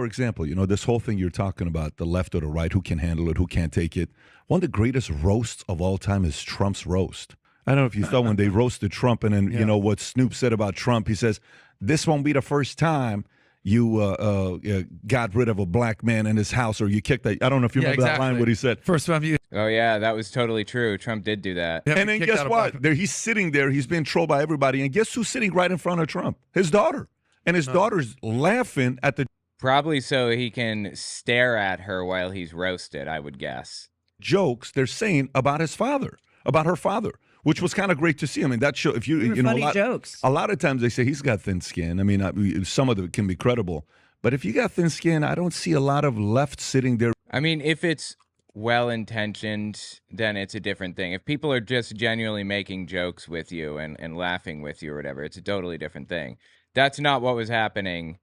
example, this whole thing you're talking about, the left or the right, who can handle it, who can't take it. One of the greatest roasts of all time is Trump's roast. I don't know if you saw when they roasted Trump, and then, what Snoop said about Trump. He says, this won't be the first time you got rid of a black man in his house, or you kicked that. I don't know if you remember that line, what he said. First time you. Oh, yeah, that was totally true. Trump did do that. Yeah, and then guess what? He's sitting there. He's being trolled by everybody. And guess who's sitting right in front of Trump? His daughter. And his daughter's laughing at the Probably so he can stare at her while he's roasted, I would guess. jokes they're saying about his father, about her father, which was kind of great to see. I mean, that show, if you know, funny jokes. A lot of times they say he's got thin skin. I mean, some of it can be credible. But if you got thin skin, I don't see a lot of left sitting there. I mean, if it's well-intentioned, then it's a different thing. If people are just genuinely making jokes with you and laughing with you or whatever, it's a totally different thing. That's not what was happening.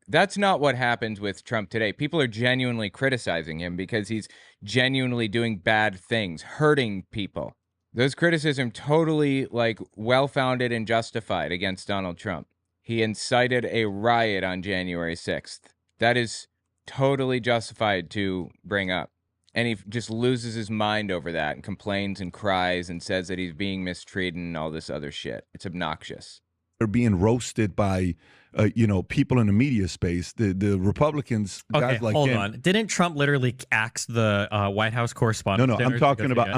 That's not what happens with Trump today. People are genuinely criticizing him because he's genuinely doing bad things, hurting people. Those criticisms totally well-founded and justified against Donald Trump. He incited a riot on January 6th. That is totally justified to bring up. And he just loses his mind over that and complains and cries and says that he's being mistreated and all this other shit. It's obnoxious. They're being roasted by, people in the media space. The Republicans, guys like hold him. on. Didn't Trump literally axe the White House correspondent? No, I'm talking about.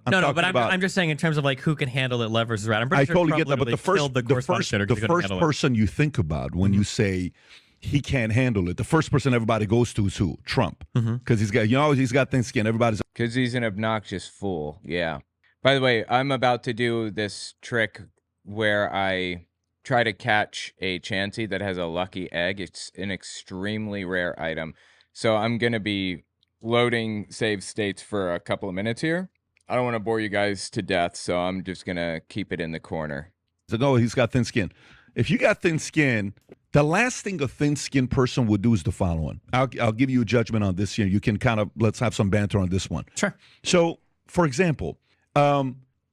I'm just saying in terms of who can handle it, left versus right. I'm pretty sure totally Trump get that, but the first person you think about when you say he can't handle it, the first person everybody goes to is who? Trump, because he's got thin skin. Everybody's because he's an obnoxious fool. Yeah. By the way, I'm about to do this trick where I try to catch a Chansey that has a lucky egg. It's an extremely rare item. So I'm going to be loading save states for a couple of minutes here. I don't want to bore you guys to death, so I'm just going to keep it in the corner. So no, he's got thin skin. If you got thin skin, the last thing a thin-skinned person would do is the following. I'll give you a judgment on this here. You can let's have some banter on this one. Sure. So, for example,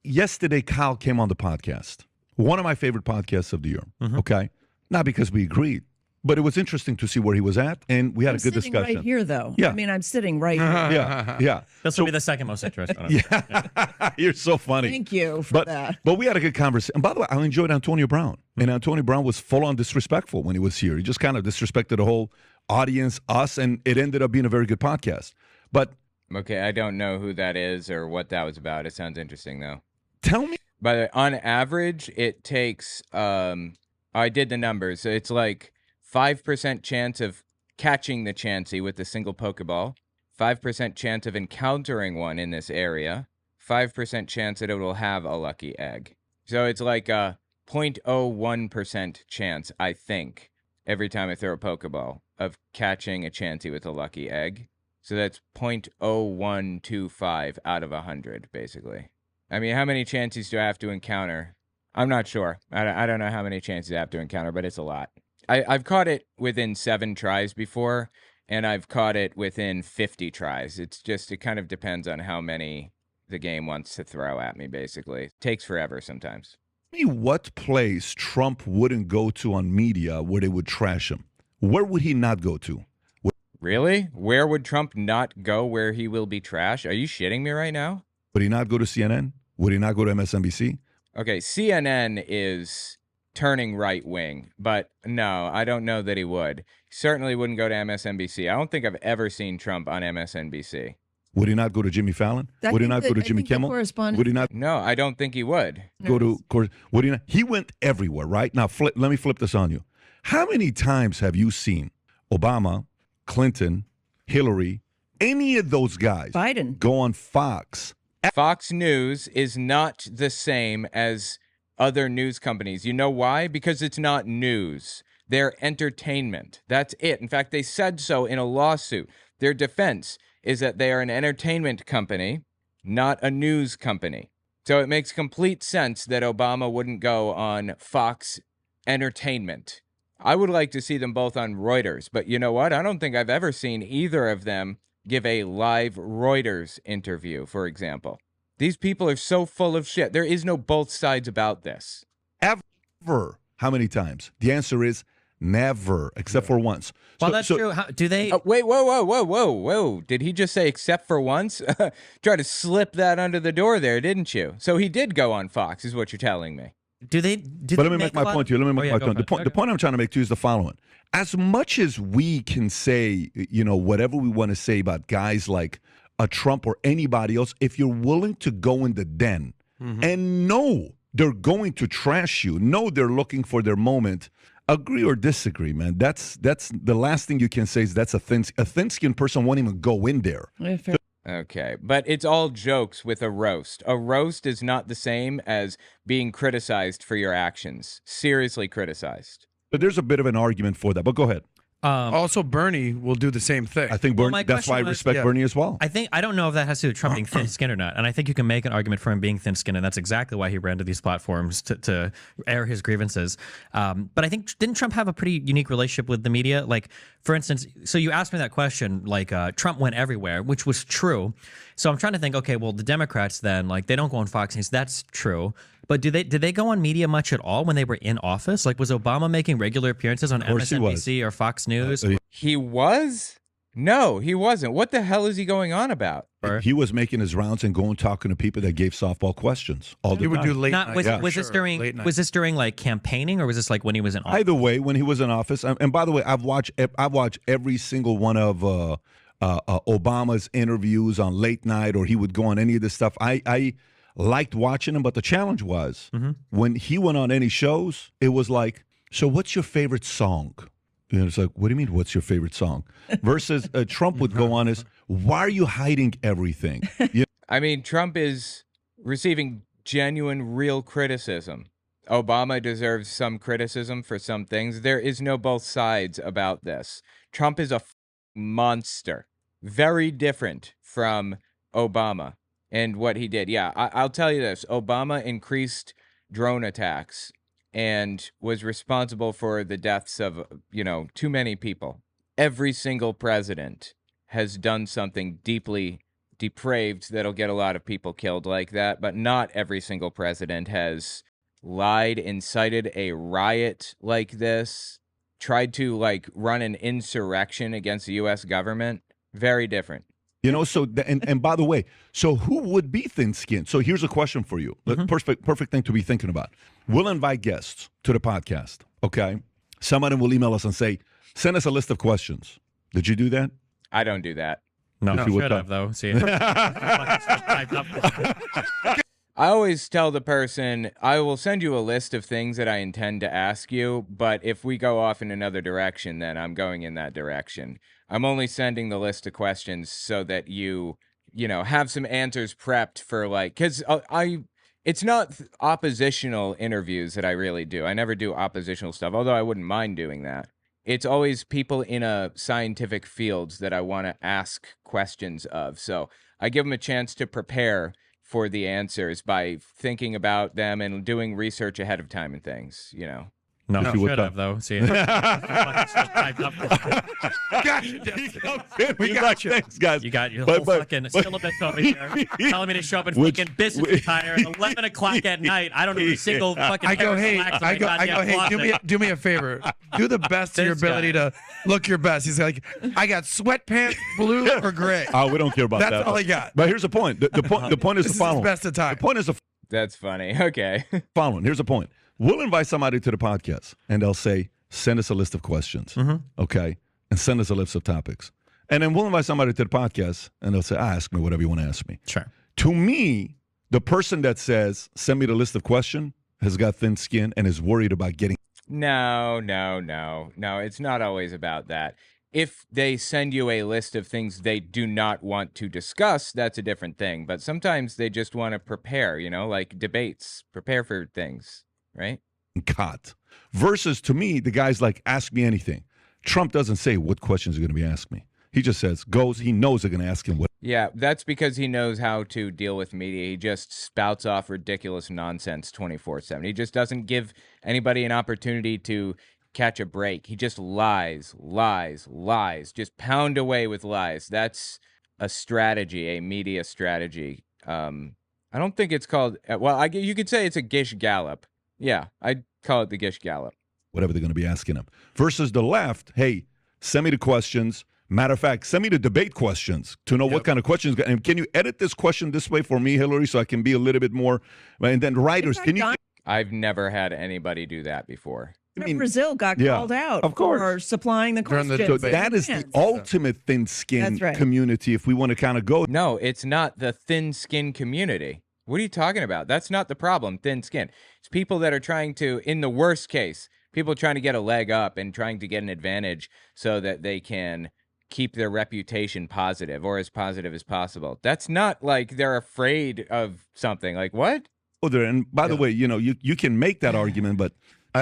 yesterday Kyle came on the podcast. One of my favorite podcasts of the year, okay? Not because we agreed, but it was interesting to see where he was at, and we had a good discussion. Right here, though. Yeah. I mean, I'm sitting right here. Yeah. This will be the second most interesting. Yeah. You're so funny. Thank you for that. But we had a good conversation. And by the way, I enjoyed Antonio Brown. And Antonio Brown was full-on disrespectful when he was here. He just kind of disrespected the whole audience, us, and it ended up being a very good podcast. But okay, I don't know who that is or what that was about. It sounds interesting, though. Tell me. By the way, on average, it takes, I did the numbers. So it's 5% chance of catching the Chansey with a single Pokeball, 5% chance of encountering one in this area, 5% chance that it will have a lucky egg. So it's like a 0.01% chance, I think, every time I throw a Pokeball of catching a Chansey with a lucky egg. So that's 0.0125 out of 100, basically. I mean, how many chances do I have to encounter? I'm not sure. I don't know how many chances I have to encounter, but it's a lot. I've caught it within 7 tries before, and I've caught it within 50 tries. It kind of depends on how many the game wants to throw at me, basically. It takes forever sometimes. Tell me what place Trump wouldn't go to on media where they would trash him. Where would he not go to? Really? Where would Trump not go where he will be trashed? Are you shitting me right now? Would he not go to CNN? Would he not go to MSNBC? Okay, CNN is turning right-wing, but no, I don't know that he would. He certainly wouldn't go to MSNBC. I don't think I've ever seen Trump on MSNBC. Would he not go to Jimmy Fallon? Would he not go to Jimmy Kimmel? Would he not? No, I don't think he would. Go to, would he not? He went everywhere, right? Now, let me flip this on you. How many times have you seen Obama, Clinton, Hillary, any of those guys Biden go on Fox? Fox News is not the same as other news companies. You know why? Because it's not news. They're entertainment. That's it. In fact, they said so in a lawsuit. Their defense is that they are an entertainment company, not a news company. So it makes complete sense that Obama wouldn't go on Fox Entertainment. I would like to see them both on Reuters, but you know what? I don't think I've ever seen either of them give a live Reuters interview, for example. These people are so full of shit. There is no both sides about this. Ever. How many times? The answer is Never, except for once. Well, that's true. How, do they? Wait, whoa. Did he just say except for once? Try to slip that under the door there, didn't you? So he did go on Fox, is what you're telling me. Do they? But let me make my point to you. Let me make my point. The point I'm trying to make to you is the following. As much as we can say, whatever we want to say about guys like a Trump or anybody else, if you're willing to go in the den and know they're going to trash you, know they're looking for their moment, agree or disagree, man. That's the last thing you can say is that's a thin-skinned person won't even go in there. Okay, but it's all jokes with a roast. A roast is not the same as being criticized for your actions. Seriously criticized. But there's a bit of an argument for that. But go ahead. Also, Bernie will do the same thing. I think Bernie, that's why I respect Bernie as well. I don't know if that has to do with Trump being thin-skinned or not. And I think you can make an argument for him being thin-skinned, and that's exactly why he ran to these platforms to air his grievances. But I think, didn't Trump have a pretty unique relationship with the media? Like, for instance, so you asked me that question, like Trump went everywhere, which was true. So I'm trying to think, okay, well, the Democrats then, like, they don't go on Fox News. That's true. But did they go on media much at all when they were in office? Like, was Obama making regular appearances on MSNBC or Fox News? He was? No, he wasn't. What the hell is he going on about? He was making his rounds and going talking to people that gave softball questions all the time. He would do late night. Was this during like campaigning, or was this like when he was in office? Either way, when he was in office. And by the way, I've watched every single one of Obama's interviews on late night, or he would go on any of this stuff. I liked watching him, but the challenge was when he went on any shows, it was like, so what's your favorite song? It's like, what do you mean, what's your favorite song? Versus Trump would go on as, why are you hiding everything? I mean, Trump is receiving genuine, real criticism. Obama deserves some criticism for some things. There is no both sides about this. Trump is a monster. Very different from Obama and what he did. Yeah, I'll tell you this. Obama increased drone attacks and was responsible for the deaths of, too many people. Every single president has done something deeply depraved that'll get a lot of people killed like that, but not every single president has lied, incited a riot like this, tried to, run an insurrection against the U.S. government. Very different. And by the way, so who would be thin-skinned? So here's a question for you. Perfect thing to be thinking about. We'll invite guests to the podcast, okay? Somebody will email us and say, send us a list of questions. Did you do that? I don't do that. No, you should have, though. See, I always tell the person, I will send you a list of things that I intend to ask you, but if we go off in another direction, then I'm going in that direction. I'm only sending the list of questions so that you have some answers prepped for because it's not oppositional interviews that I really do. I never do oppositional stuff, although I wouldn't mind doing that. It's always people in a scientific fields that I want to ask questions of. So I give them a chance to prepare for the answers by thinking about them and doing research ahead of time and things, No, you should have, though. See, we got you. Thanks, guys. You got your whole fucking syllabus over here telling me to show up and fucking business attire at 11 o'clock at night. I don't need a single fucking I go, hey, do me a favor. Do the best of your ability to look your best. He's like, I got sweatpants, blue or gray. Oh, we don't care about that. That's all he got. But here's the point. The point is the following. This is best of time. The point is That's funny. Okay. following. Here's the point. We'll invite somebody to the podcast, and they'll say, send us a list of questions, okay? And send us a list of topics. And then we'll invite somebody to the podcast, and they'll say, ask me whatever you want to ask me. Sure. To me, the person that says, send me the list of questions, has got thin skin and is worried about getting... No. It's not always about that. If they send you a list of things they do not want to discuss, that's a different thing. But sometimes they just want to prepare, like debates, prepare for things. Right? Caught. Versus to me, the guy's like, ask me anything. Trump doesn't say what questions are going to be asked me. He just says, he knows they're going to ask him what. Yeah, that's because he knows how to deal with media. He just spouts off ridiculous nonsense 24/7. He just doesn't give anybody an opportunity to catch a break. He just lies, just pound away with lies. That's a strategy, a media strategy. I don't think it's called, you could say it's a Gish Gallop. Yeah, I'd call it the Gish Gallop. whatever they're going to be asking him. Versus the left, hey, send me the questions. Matter of fact, send me the debate questions to know what kind of questions. And can you edit this question this way for me, Hillary, so I can be a little bit more? And then writers, can you? I've never had anybody do that before. Brazil got called out of course, for supplying the questions. So that is the ultimate thin-skinned community if we want to kind of go. No, it's not the thin-skinned community. What are you talking about? That's not the problem, thin skin. It's people that are trying to, in the worst case, people trying to get a leg up and trying to get an advantage so that they can keep their reputation positive or as positive as possible. That's not like they're afraid of something. Like, what? And by the way, you know, you can make that argument, but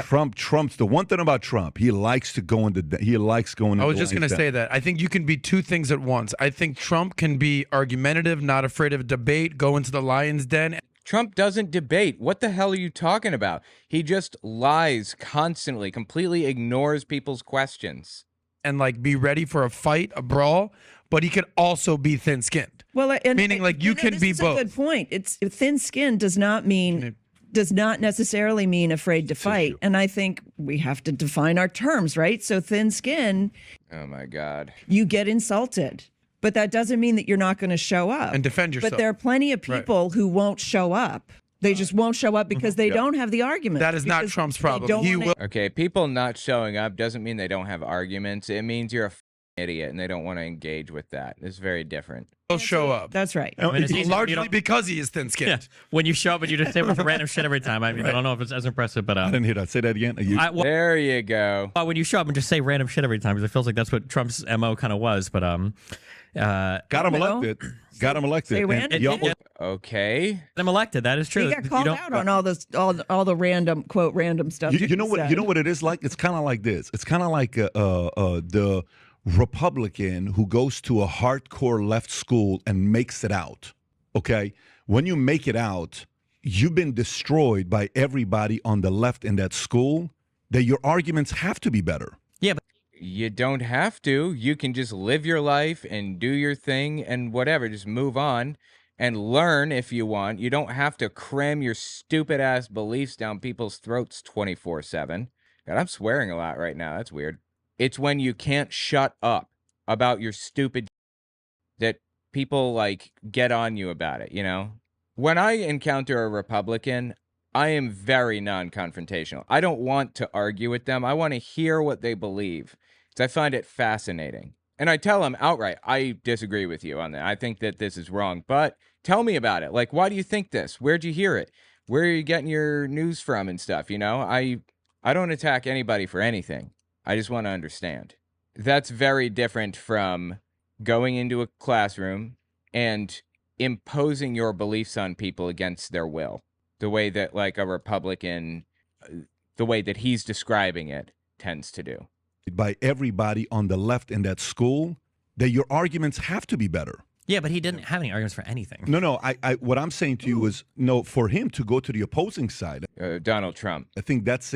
Trump's the one thing about Trump. He likes to go into. He likes going. I was just going to say that. I think you can be two things at once. I think Trump can be argumentative, not afraid of debate, go into the lion's den. Trump doesn't debate. What the hell are you talking about? He just lies constantly, completely ignores people's questions. And like be ready for a fight, a brawl, but he could also be thin-skinned. Well, meaning like you can be both. That's a good point. It's thin skin does not necessarily mean afraid to fight. And I think we have to define our terms, right? So thin skin. Oh my God. You get insulted, but that doesn't mean that you're not going to show up and defend yourself. But there are plenty of people who won't show up. They just won't show up because they don't have the argument. That is not Trump's problem. He will. Okay, people not showing up doesn't mean they don't have arguments. It means you're a idiot and they don't want to engage with that. It's very different. He'll show up. That's right. I mean, it's largely because he is thin-skinned. Yeah. When you show up and you just say a bunch of random shit every time. I mean, I don't know if it's as impressive, but I didn't hear that. Say that again. There you go. When you show up and just say random shit every time, because it feels like that's what Trump's MO kind of was. But got him elected. Got him elected. Okay. Got him elected. That is true. He got called out on all this, all the random quote random stuff. You know what? You know what it is like. It's kind of like this. It's kind of like the Republican who goes to a hardcore left school and makes it out. Okay, when you make it out, you've been destroyed by everybody on the left in that school. That your arguments have to be better. Yeah, but you don't have to. You can just live your life and do your thing and whatever. Just move on and learn if you want. You don't have to cram your stupid ass beliefs down people's throats 24/7. God, I'm swearing a lot right now. That's weird. It's when you can't shut up about your stupid that people like get on you about it, you know? When I encounter a Republican, I am very non-confrontational. I don't want to argue with them. I want to hear what they believe because I find it fascinating. And I tell them outright, I disagree with you on that. I think that this is wrong, but tell me about it. Like, why do you think this? Where'd you hear it? Where are you getting your news from and stuff, you know? I don't attack anybody for anything. I just want to understand. That's very different from going into a classroom and imposing your beliefs on people against their will. The way that like a Republican, the way that he's describing it tends to do. By everybody on the left in that school, that your arguments have to be better. Yeah, but he didn't have any arguments for anything. No. What I'm saying to you is, no, for him to go to the opposing side. Donald Trump. I think that's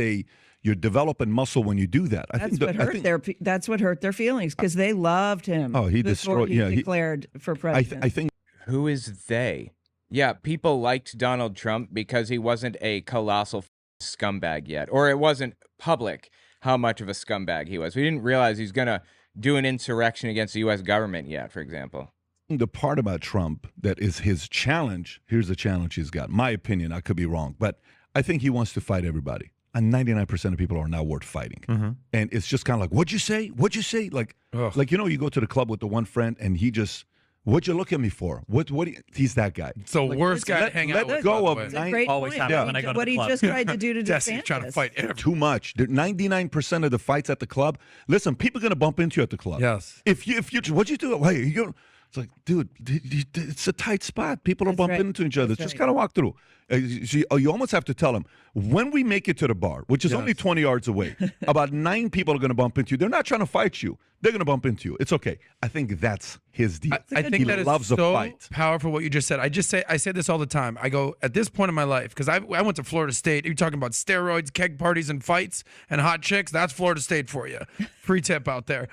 you're developing muscle when you do that. That's what hurt their feelings because they loved him. Oh, he destroyed. He declared for president. I think. Who is they? Yeah, people liked Donald Trump because he wasn't a colossal scumbag yet, or it wasn't public how much of a scumbag he was. We didn't realize he's going to do an insurrection against the U.S. government yet, for example. The part about Trump that is his challenge, here's the challenge he's got. My opinion, I could be wrong, but I think he wants to fight everybody. And 99% of people are not worth fighting. Mm-hmm. And it's just kind of like, what'd you say? What'd you say? Like, you go to the club with the one friend and he just, what'd you look at me for? He's that guy. It's the worst guy to hang out with. Let go of always happens when I go to the club. What he just tried to do to Jesse's trying to fight everyone. Too much. 99% of the fights at the club, listen, people are going to bump into you at the club. Yes. If you what'd you do? Hey, it's like, dude, it's a tight spot. People are bumping into each other. Just kind of walk through. You almost have to tell them, when we make it to the bar, which is only 20 yards away, about 9 people are going to bump into you. They're not trying to fight you. They're going to bump into you. It's okay. I think that's his deal. I think that loves is so a fight. Powerful what you just said. I say this all the time. I go, at this point in my life, because I went to Florida State. You're talking about steroids, keg parties, and fights, and hot chicks. That's Florida State for you. Free tip out there.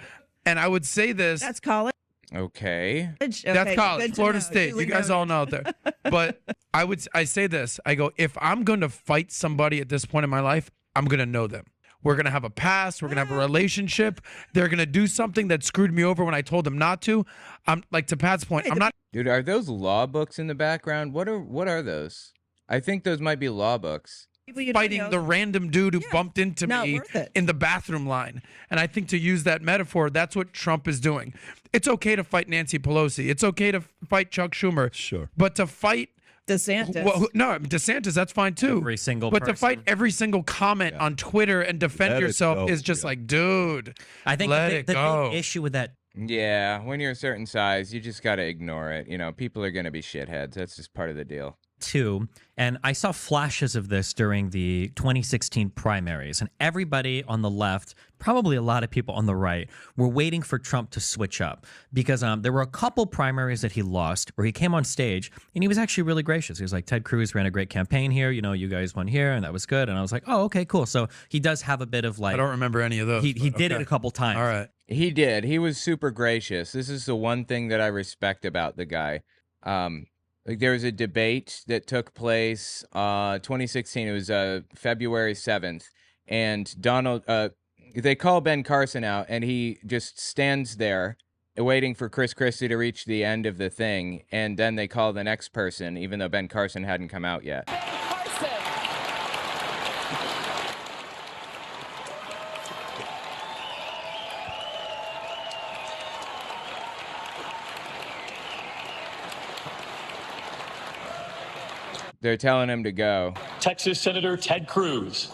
And I would say this. That's college. Okay. That's college, Florida State. You guys all know out there. But I say this. I go, if I'm going to fight somebody at this point in my life, I'm going to know them. We're going to have a past. We're going to have a relationship. They're going to do something that screwed me over when I told them not to. I'm like, to Pat's point, I'm not. Dude, are those law books in the background? What are those? I think those might be law books. People you don't Fighting know. the random dude who bumped into not me worth it. in the bathroom line. And I think, to use that metaphor, that's what Trump is doing. It's okay to fight Nancy Pelosi. It's okay to fight Chuck Schumer. Sure. But to fight DeSantis. no, DeSantis, that's fine too. Every single But to person. fight every single comment on Twitter and defend Let it yourself go. is just like, dude, I think let the, it the go. big issue with that Yeah, when you're a certain size, you just got to ignore it. You know, people are going to be shitheads. That's just part of the deal. too, and I saw flashes of this during the 2016 primaries, and everybody on the left, probably a lot of people on the right, were waiting for Trump to switch up because there were a couple primaries that he lost where he came on stage and he was actually really gracious. He was like, Ted Cruz ran a great campaign here, you know, you guys won here and that was good. And I was like, oh, okay, cool. So he does have a bit of like, I don't remember any of those. he but did it okay. a couple times. All right. He did. He was super gracious. This is the one thing that I respect about the guy. Like there was a debate that took place 2016. It was February 7th, and they call Ben Carson out, and he just stands there waiting for Chris Christie to reach the end of the thing, and then they call the next person, even though Ben Carson hadn't come out yet. They're telling him to go. Texas Senator Ted Cruz.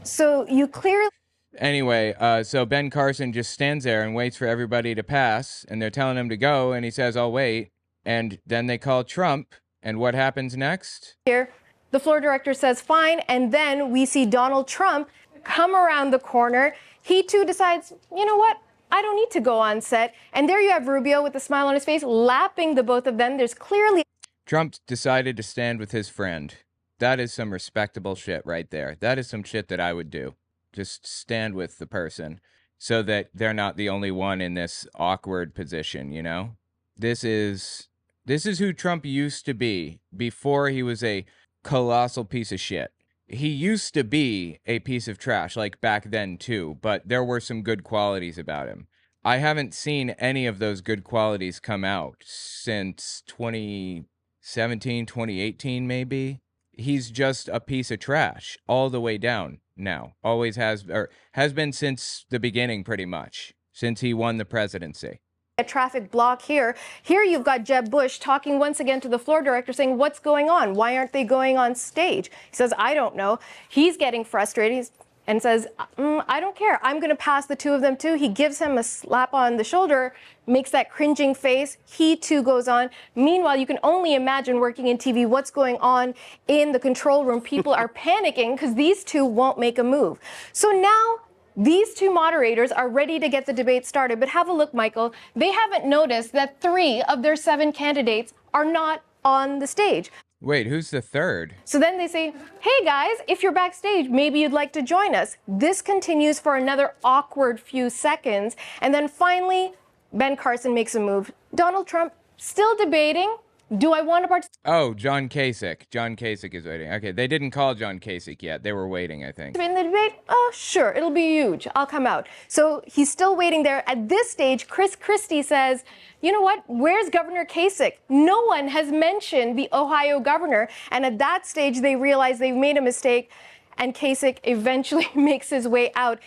So you clearly Anyway, so Ben Carson just stands there and waits for everybody to pass, and they're telling him to go, and he says, I'll wait. And then they call Trump, and what happens next? here, the floor director says fine, and then we see Donald Trump come around the corner. He too decides, you know what? I don't need to go on set. And there you have Rubio with a smile on his face, lapping the both of them. There's clearly Trump decided to stand with his friend. That is some respectable shit right there. That is some shit that I would do. Just stand with the person so that they're not the only one in this awkward position, you know? This is who Trump used to be before he was a colossal piece of shit. He used to be a piece of trash, like back then too, but there were some good qualities about him. I haven't seen any of those good qualities come out since 2017, 2018 maybe. He's just a piece of trash all the way down now. Always has, or has been since the beginning pretty much, since he won the presidency. a traffic block here. Here you've got Jeb Bush talking once again to the floor director saying, what's going on? Why aren't they going on stage? He says, I don't know. He's getting frustrated and says, I don't care. I'm going to pass the two of them too. He gives him a slap on the shoulder, makes that cringing face. He too goes on. Meanwhile, you can only imagine working in TV what's going on in the control room. People are panicking because these two won't make a move. So now these two moderators are ready to get the debate started. But have a look, Michael. They haven't noticed that 3 of their 7 candidates are not on the stage. Wait, who's the third? So then they say, hey guys, if you're backstage, maybe you'd like to join us. This continues for another awkward few seconds. And then finally, Ben Carson makes a move. Donald Trump still debating. Do I want to participate Oh, John Kasich. John Kasich is waiting. Okay, they didn't call John Kasich yet. They were waiting, I think. in the debate? Oh, sure, it'll be huge. I'll come out. So he's still waiting there. At this stage, Chris Christie says, you know what? Where's Governor Kasich? No one has mentioned the Ohio governor. And at that stage, they realize they've made a mistake, and Kasich eventually makes his way out.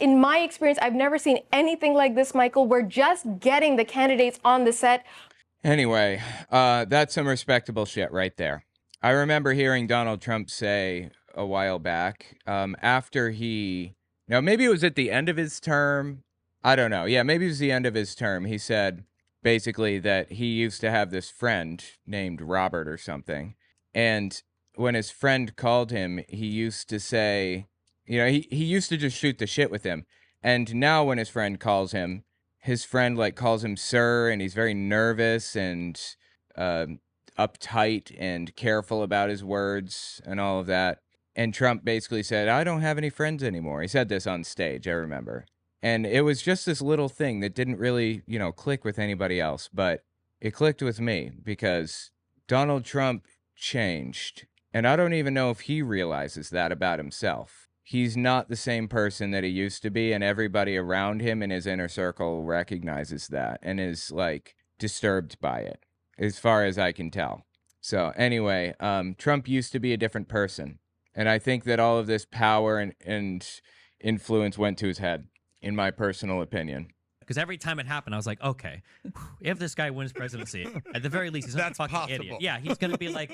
In my experience, I've never seen anything like this, Michael. We're just getting the candidates on the set. Anyway, that's some respectable shit right there. I remember hearing Donald Trump say a while back, after maybe it was at the end of his term. I don't know. Yeah, maybe it was the end of his term. He said basically that he used to have this friend named Robert or something. And when his friend called him, he used to say, he used to just shoot the shit with him. And now when his friend calls him, his friend calls him sir, and he's very nervous and uptight and careful about his words and all of that. And Trump basically said, I don't have any friends anymore. He said this on stage, I remember. And it was just this little thing that didn't really, click with anybody else. But it clicked with me because Donald Trump changed. And I don't even know if he realizes that about himself. He's not the same person that he used to be, and everybody around him in his inner circle recognizes that and is like disturbed by it, as far as I can tell. So anyway, Trump used to be a different person. And I think that all of this power and influence went to his head, in my personal opinion. Because every time it happened, I was like, okay, if this guy wins presidency, at the very least, he's not a fucking idiot. Yeah, he's going to be like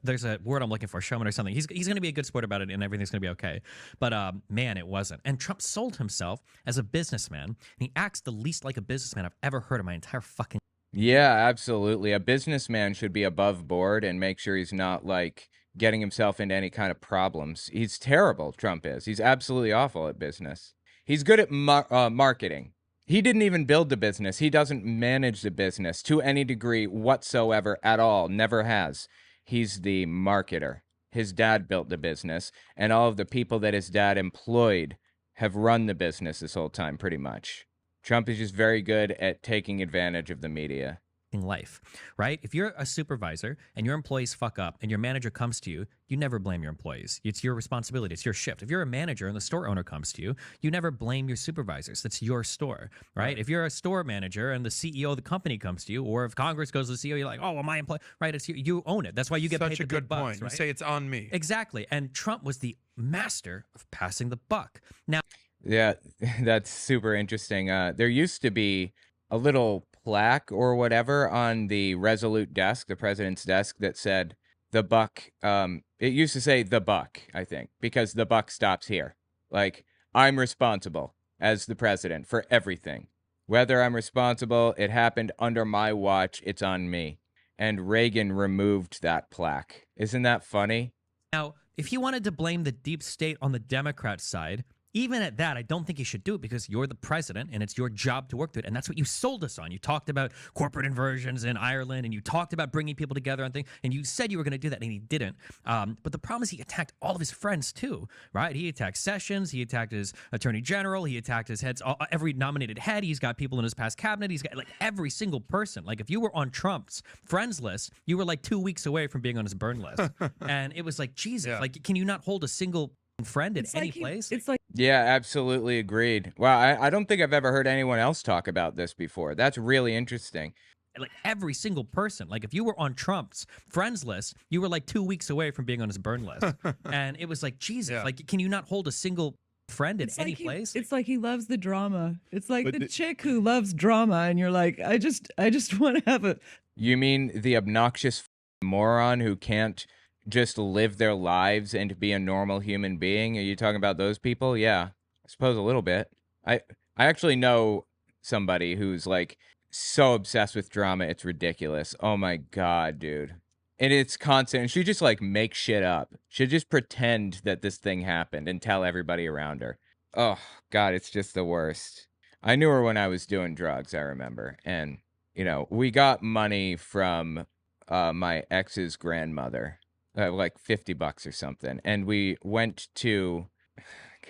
there's a word I'm looking for, showman or something. He's going to be a good sport about it, and everything's going to be okay. But man, it wasn't. And Trump sold himself as a businessman, and he acts the least like a businessman I've ever heard in my entire fucking. Yeah, absolutely. A businessman should be above board and make sure he's not like getting himself into any kind of problems. He's terrible, Trump is. He's absolutely awful at business. He's good at marketing. He didn't even build the business. He doesn't manage the business to any degree whatsoever at all. Never has. He's the marketer. His dad built the business, and all of the people that his dad employed have run the business this whole time, pretty much. Trump is just very good at taking advantage of the media. Life, right? If you're a supervisor and your employees fuck up and your manager comes to you, you never blame your employees. It's your responsibility. It's your shift. If you're a manager and the store owner comes to you, you never blame your supervisors. That's your store, right? If you're a store manager and the CEO of the company comes to you, or if Congress goes to the CEO, you're like, oh, well, my employee, right? It's you own it. That's why you get paid Such the a good bucks, point. right? You say it's on me. Exactly. And Trump was the master of passing the buck. Now, yeah, that's super interesting. There used to be a little plaque or whatever on the Resolute desk, the president's desk, that said the buck. It used to say the buck, I think, because the buck stops here. Like, I'm responsible as the president for everything. Whether I'm responsible, it happened under my watch, it's on me. And Reagan removed that plaque. Isn't that funny? Now, if he wanted to blame the deep state on the Democrat side, even at that, I don't think you should do it because you're the president and it's your job to work through it. And that's what you sold us on. You talked about corporate inversions in Ireland and you talked about bringing people together on things. And you said you were going to do that and he didn't. But the problem is he attacked all of his friends too, right? He attacked Sessions. He attacked his attorney general. He attacked his heads, every nominated head. He's got people in his past cabinet. He's got like every single person. Like if you were on Trump's friends list, you were like 2 weeks away from being on his burn list. And it was like, Jesus, like, can you not hold a single friend at any place? It's like, Yeah, absolutely agreed. Wow, I don't think I've ever heard anyone else talk about this before. That's really interesting. Like every single person. Like if you were on Trump's friends list, you were like 2 weeks away from being on his burn list. And it was like, Jesus, like, can you not hold a single friend at any place? It's like he loves the drama. It's like the chick who loves drama, and you're like, I just want to have a. You mean the obnoxious moron who can't just live their lives and be a normal human being? Are you talking about those people? Yeah, I suppose a little bit. I actually know somebody who's like so obsessed with drama, it's ridiculous. Oh my God, dude. And it's constant. And she just like makes shit up. She'll just pretend that this thing happened and tell everybody around her. Oh God, it's just the worst. I knew her when I was doing drugs, I remember. And, you know, we got money from my ex's grandmother. Like $50 or something. And we went to,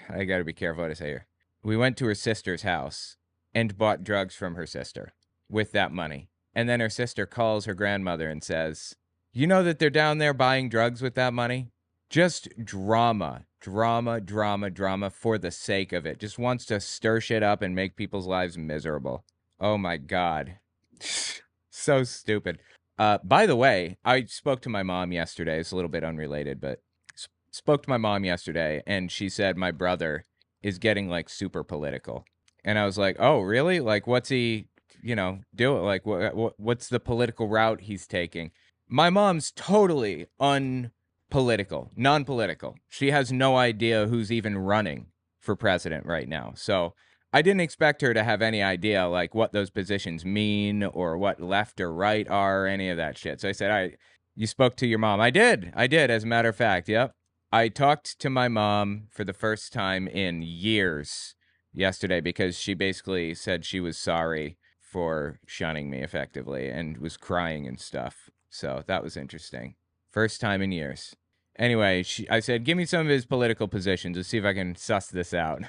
I gotta be careful what I say here. We went to her sister's house and bought drugs from her sister with that money. And then her sister calls her grandmother and says, you know that they're down there buying drugs with that money? Just drama for the sake of it. Just wants to stir shit up and make people's lives miserable. Oh my God. So stupid. By the way, I spoke to my mom yesterday. It's a little bit unrelated, but spoke to my mom yesterday, and she said my brother is getting like super political. And I was like, oh, really? Like, what's he, doing? Like, what's the political route he's taking? My mom's totally non-political. She has no idea who's even running for president right now. So I didn't expect her to have any idea like what those positions mean or what left or right are or any of that shit. So I said, you spoke to your mom. I did, as a matter of fact. Yep. I talked to my mom for the first time in years yesterday because she basically said she was sorry for shunning me effectively and was crying and stuff. So that was interesting. First time in years. Anyway, I said, give me some of his political positions. Let's see if I can suss this out.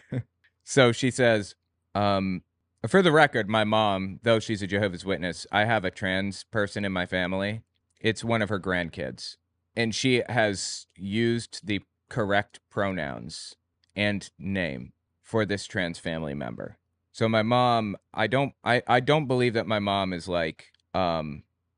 So she says, for the record, my mom, though she's a Jehovah's Witness, I have a trans person in my family. It's one of her grandkids. and she has used the correct pronouns and name for this trans family member. So my mom, I don't believe that my mom is like,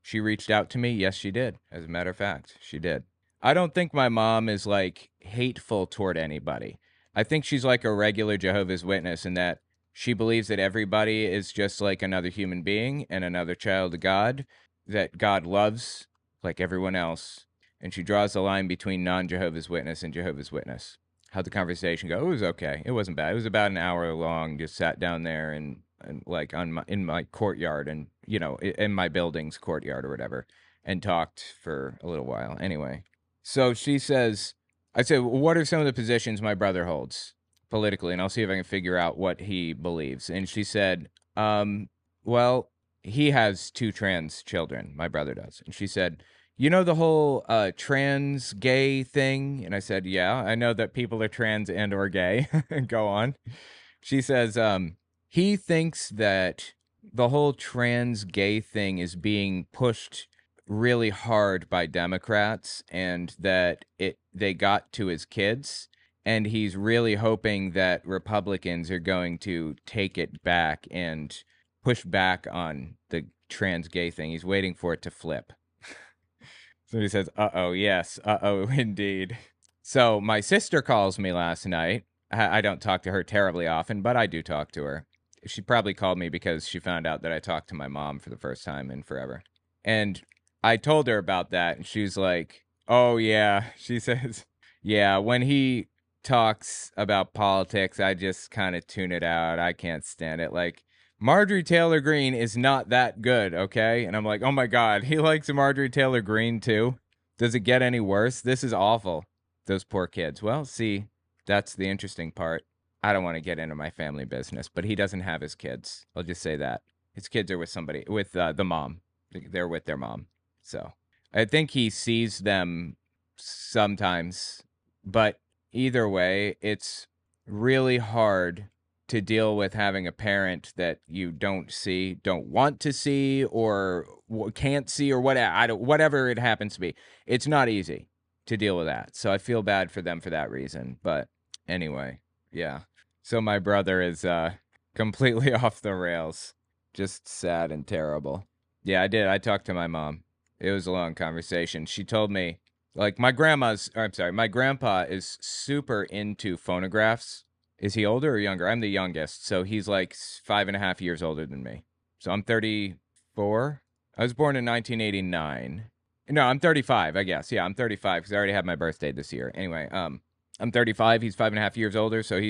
she reached out to me. Yes, she did. As a matter of fact, she did. I don't think my mom is like hateful toward anybody. I think she's like a regular Jehovah's Witness in that she believes that everybody is just like another human being and another child of God, that God loves like everyone else. And she draws the line between non-Jehovah's Witness and Jehovah's Witness. How'd the conversation go? It was okay. It wasn't bad. It was about an hour long. Just sat down there and like in my courtyard and, you know, in my building's courtyard or whatever, and talked for a little while. Anyway, so she says, I said, what are some of the positions my brother holds politically? And I'll see if I can figure out what he believes. And she said, well, he has 2 trans children. My brother does. And she said, you know the whole trans gay thing? And I said, yeah, I know that people are trans and or gay. Go on. She says, he thinks that the whole trans gay thing is being pushed really hard by Democrats and that they got to his kids. And he's really hoping that Republicans are going to take it back and push back on the trans gay thing. He's waiting for it to flip. So he says, uh-oh, yes, uh-oh, indeed. So my sister calls me last night. I don't talk to her terribly often, but I do talk to her. She probably called me because she found out that I talked to my mom for the first time in forever. And I told her about that, and she's like, oh, yeah. She says, yeah, when he talks about politics, I just kind of tune it out. I can't stand it. Like, Marjorie Taylor Greene is not that good, okay? And I'm like, oh my God, he likes Marjorie Taylor Greene too? Does it get any worse? This is awful. Those poor kids. Well, see, that's the interesting part. I don't want to get into my family business, but he doesn't have his kids. I'll just say that. His kids are with somebody, with the mom. They're with their mom. So I think he sees them sometimes, but either way, it's really hard to deal with having a parent that you don't see, don't want to see, or can't see, or whatever it happens to be. It's not easy to deal with that. So I feel bad for them for that reason. But anyway, yeah. So my brother is completely off the rails. Just sad and terrible. Yeah, I did. I talked to my mom. It was a long conversation. She told me, like, my grandpa is super into phonographs. Is he older or younger? I'm the youngest, so he's like 5.5 years older than me. So I'm 34. I was born in 1989. No, I'm 35, I guess. Yeah, I'm 35 because I already had my birthday this year. Anyway, I'm 35. He's 5.5 years older, so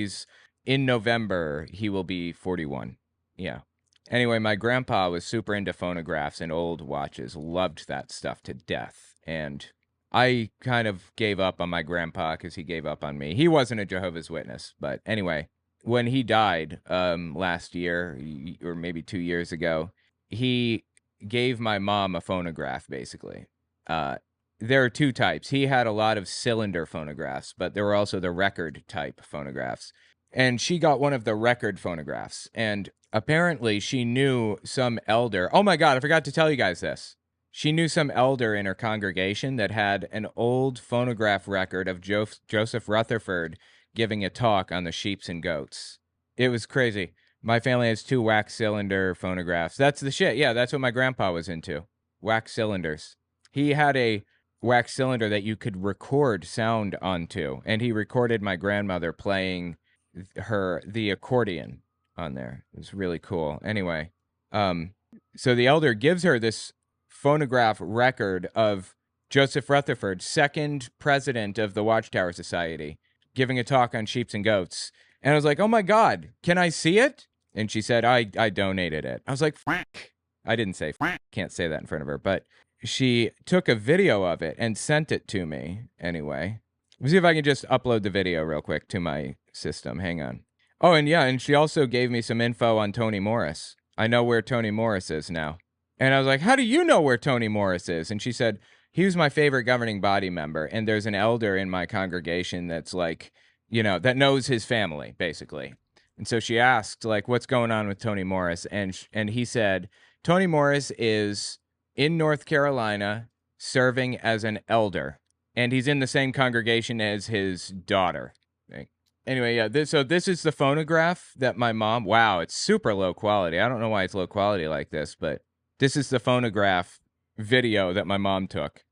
in November, he will be 41. Yeah. Anyway, my grandpa was super into phonographs and old watches, loved that stuff to death. And I kind of gave up on my grandpa because he gave up on me. He wasn't a Jehovah's Witness. But anyway, when he died last year, or maybe 2 years ago, he gave my mom a phonograph, basically. There are 2 types. He had a lot of cylinder phonographs, but there were also the record type phonographs. And she got one of the record phonographs. And apparently she knew some elder. Oh my God, I forgot to tell you guys this. She knew some elder in her congregation that had an old phonograph record of Joseph Rutherford giving a talk on the sheeps and goats. It was crazy. My family has 2 wax cylinder phonographs. That's the shit. Yeah, that's what my grandpa was into. Wax cylinders. He had a wax cylinder that you could record sound onto, and he recorded my grandmother playing the accordion on there. It was really cool. Anyway, so the elder gives her this phonograph record of Joseph Rutherford, 2nd president of the Watchtower Society, giving a talk on sheeps and goats. And I was like, oh my God, can I see it? And she said, I donated it. I was like, Frank. I didn't say Frank. Can't say that in front of her, but she took a video of it and sent it to me anyway. Let's see if I can just upload the video real quick to my system. Hang on. Oh, and yeah, and she also gave me some info on Toni Morris. I know where Toni Morris is now. And I was like, how do you know where Toni Morris is? And she said, he was my favorite governing body member. And there's an elder in my congregation that's like, you know, that knows his family, basically. And so she asked, like, what's going on with Toni Morris? And he said, Toni Morris is in North Carolina serving as an elder and he's in the same congregation as his daughter. Anyway, yeah, so this is the phonograph that my mom, wow, it's super low quality. I don't know why it's low quality like this, but this is the phonograph video that my mom took.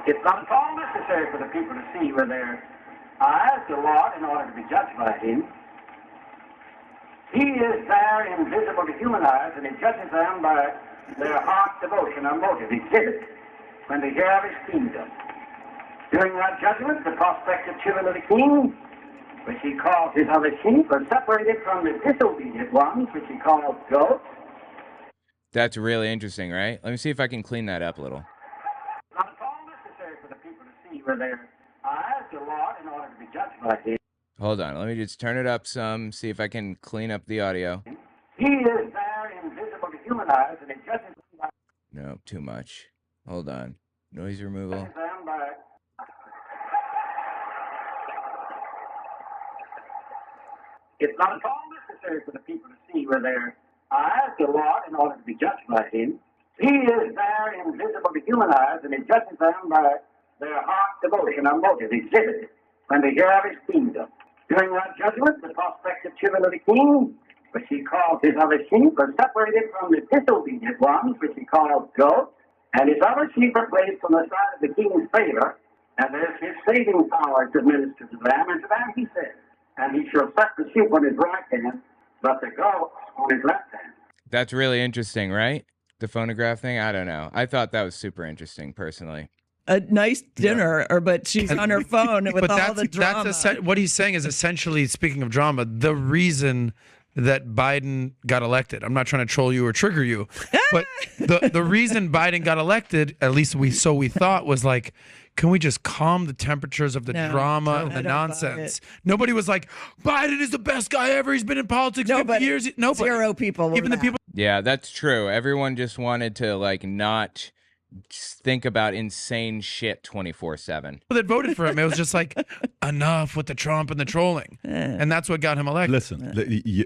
It's not at all necessary for the people to see with their eyes the Lord in order to be judged by him. He is there invisible to human eyes, and he judges them by their heart devotion or motive exhibit when they hear of his kingdom. During that judgment, the prospective children of the king, which he calls his other sheep, are separated from the disobedient ones, which he calls goats. That's really interesting, right? Let me see if I can clean that up a little. Not at all necessary for the people to see with their eyes the Lord in order to be judged by him. Hold on, let me just turn it up some, see if I can clean up the audio. He is there invisible to human eyes, and he judges them by... No, too much. Hold on. Noise removal. It's not at all necessary for the people to see with their eyes the Lord in order to be judged by him. He is there invisible to human eyes, and he judges them by their heart devotion or motive exhibit when they hear of his kingdom. During that judgment, the prospective children of the king, which he calls his other sheep, are separated from the disobedient ones, which he calls goats, and his other sheep are placed on the side of the king's favor, and there's his saving power to minister to them, and to them he says, and he shall set the sheep on his right hand, but the goats on his left hand. That's really interesting, right? The phonograph thing? I don't know. I thought that was super interesting, personally. A nice dinner, but she's on her phone with all the drama. What he's saying is essentially, speaking of drama, the reason that Biden got elected. I'm not trying to troll you or trigger you, but the reason Biden got elected, at least we thought, was like, can we just calm the temperatures of the drama and the nonsense? Nobody was like, Biden is the best guy ever. He's been in politics 50 years. Nobody. Zero people. Even the people. Yeah, that's true. Everyone just wanted to like not think about insane shit 24/7. That voted for him, it was just like, enough with the Trump and the trolling, and that's what got him elected. Listen,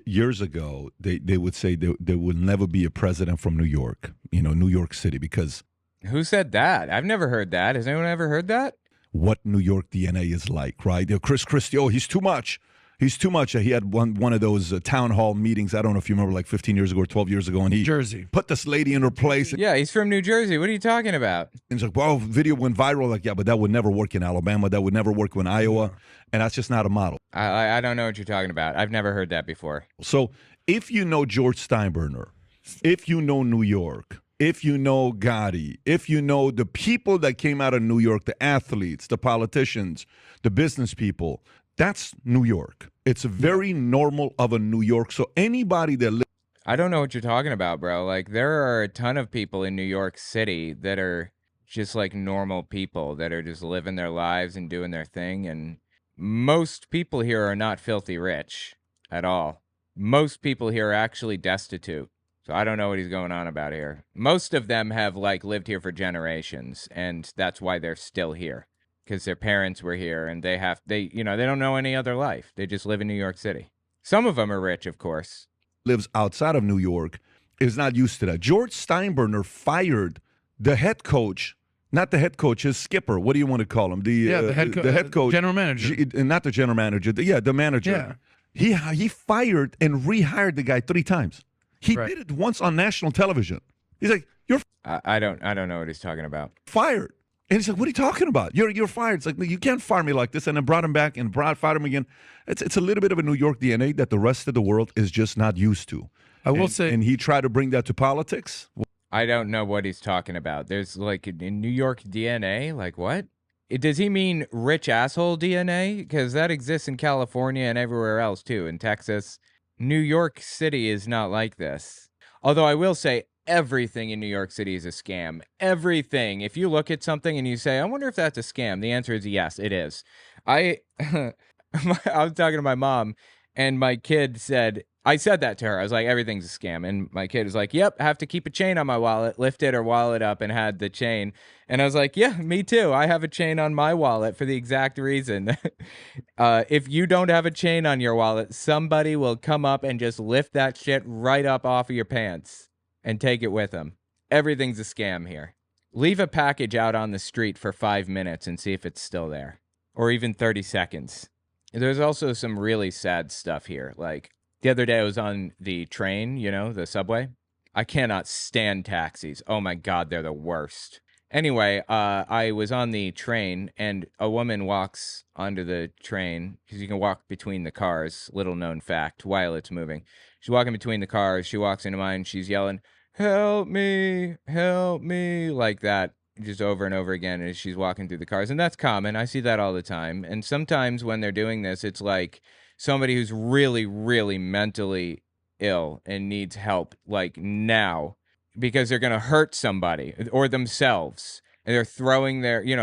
years ago, they would say there would never be a president from New York, New York City, because who said that? I've never heard that. Has anyone ever heard that? What New York DNA is like, right? Chris Christie, he's too much. He's too much. He had one of those town hall meetings. I don't know if you remember, like 15 years ago or 12 years ago, and he put this lady in her place. Yeah, he's from New Jersey. What are you talking about? And he's like, well, video went viral. Like, yeah, but that would never work in Alabama. That would never work in Iowa. And that's just not a model. I don't know what you're talking about. I've never heard that before. So if you know George Steinbrenner, if you know New York, if you know Gotti, if you know the people that came out of New York, the athletes, the politicians, the business people, that's New York. It's very normal of a New York. So anybody that lives... I don't know what you're talking about, bro. Like, there are a ton of people in New York City that are just like normal people that are just living their lives and doing their thing. And most people here are not filthy rich at all. Most people here are actually destitute. So I don't know what he's going on about here. Most of them have like lived here for generations, and that's why they're still here. Because their parents were here, and they don't know any other life. They just live in New York City. Some of them are rich, of course. Lives outside of New York is not used to that. George Steinbrenner fired the head coach, not the head coach, his skipper. What do you want to call him? The head coach, general manager, not the general manager. The manager. Yeah. He fired and rehired the guy 3 times. He did it once on national television. He's like, "You're." I don't know what he's talking about. Fired. And he's like, what are you talking about? You're fired. It's like, you can't fire me like this. And then brought him back and fired him again. It's a little bit of a New York DNA that the rest of the world is just not used to. I will say. And he tried to bring that to politics. I don't know what he's talking about. There's like in New York DNA, like what? Does he mean rich asshole DNA? Because that exists in California and everywhere else too, in Texas. New York City is not like this. Although I will say, everything in New York City is a scam. Everything. If you look at something and you say, I wonder if that's a scam, the answer is yes, it is. I was talking to my mom, and my kid said, I said that to her. I was like, everything's a scam. And my kid was like, yep, have to keep a chain on my wallet, lifted her wallet up and had the chain. And I was like, yeah, me too. I have a chain on my wallet for the exact reason. If you don't have a chain on your wallet, somebody will come up and just lift that shit right up off of your pants and take it with them. Everything's a scam here. Leave a package out on the street for 5 minutes and see if it's still there, or even 30 seconds. There's also some really sad stuff here. Like, the other day I was on the train, the subway. I cannot stand taxis. Oh my God, they're the worst. Anyway, I was on the train and a woman walks onto the train because you can walk between the cars, little known fact, while it's moving. She's walking between the cars. She walks into mine. She's yelling, help me, like that, just over and over again as she's walking through the cars. And that's common. I see that all the time. And sometimes when they're doing this, it's like somebody who's really, really mentally ill and needs help, like now, because they're going to hurt somebody or themselves. And they're throwing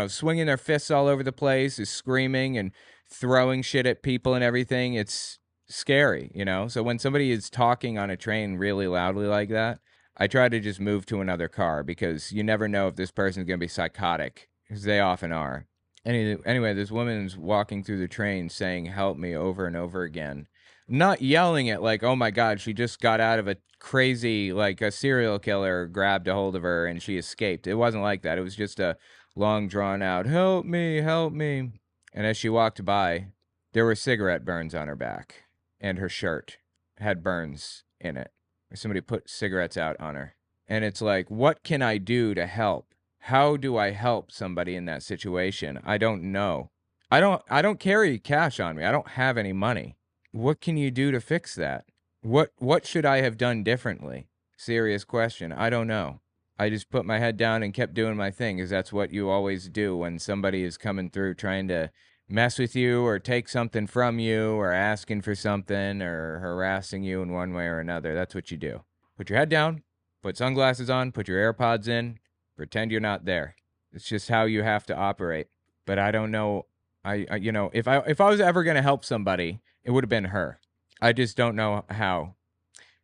swinging their fists all over the place, is screaming and throwing shit at people and everything. It's scary, So when somebody is talking on a train really loudly like that, I try to just move to another car because you never know if this person's going to be psychotic, because they often are. Anyway, this woman's walking through the train saying, help me, over and over again. Not yelling it like, oh my God, she just got out of a crazy, like a serial killer grabbed a hold of her and she escaped. It wasn't like that. It was just a long drawn out, help me, help me. And as she walked by, there were cigarette burns on her back, and her shirt had burns in it. Somebody put cigarettes out on her. And it's like, what can I do to help? How do I help somebody in that situation? I don't know. I don't carry cash on me. I don't have any money. What can you do to fix that? What should I have done differently? Serious question. I don't know. I just put my head down and kept doing my thing, because that's what you always do when somebody is coming through trying to mess with you or take something from you or asking for something or harassing you in one way or another. That's what you do. Put your head down, put sunglasses on, put your AirPods in, pretend you're not there. It's just how you have to operate. But I don't know. If I was ever going to help somebody, it would have been her. I just don't know how.